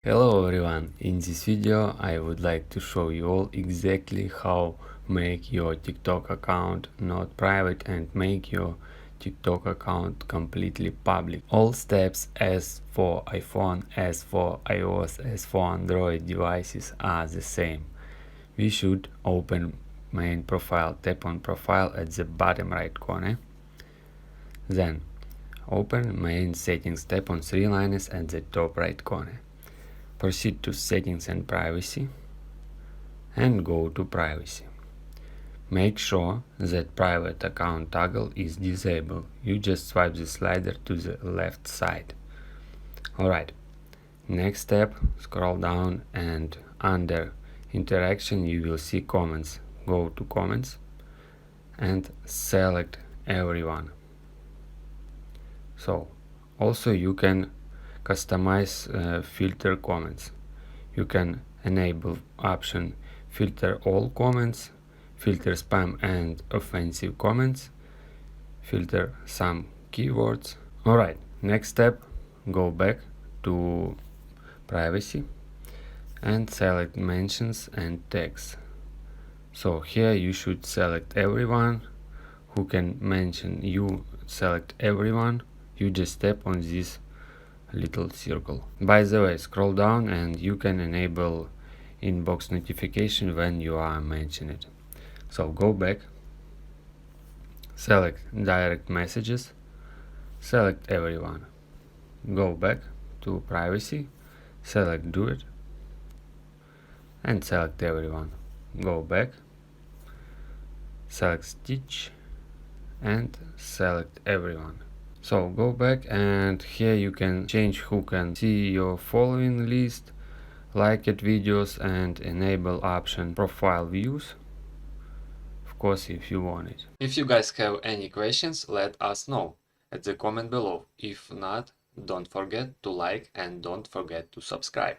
Hello everyone, in this video I would like to show you all exactly how make your TikTok account not private and make your TikTok account completely public. All steps as for iPhone, as for iOS, as for Android devices are the same. We should open main profile, tap on profile at the bottom right corner. Then open main settings, tap on three lines at the top right corner. Proceed to settings and privacy and go to privacy. Make sure that private account toggle is disabled. You just swipe the slider to the left side. Alright, next step, scroll down and under interaction you will see comments. Go to comments and select everyone. So also you can customize filter comments. You can enable option filter all comments, filter spam and offensive comments, filter some keywords. Alright, next step, go back to privacy and select mentions and tags. So here you should select everyone who can mention you. Select everyone, you just tap on this little circle. By the way, scroll down and you can enable inbox notification when you are mentioned it. So go back, select direct messages, select everyone, go back to privacy, select do it and select everyone, go back, select stitch and select everyone. So go back and here you can change who can see your following list, like it videos and enable option profile views, of course if you want it. If you guys have any questions, let us know at the comment below. If not, don't forget to like and don't forget to subscribe.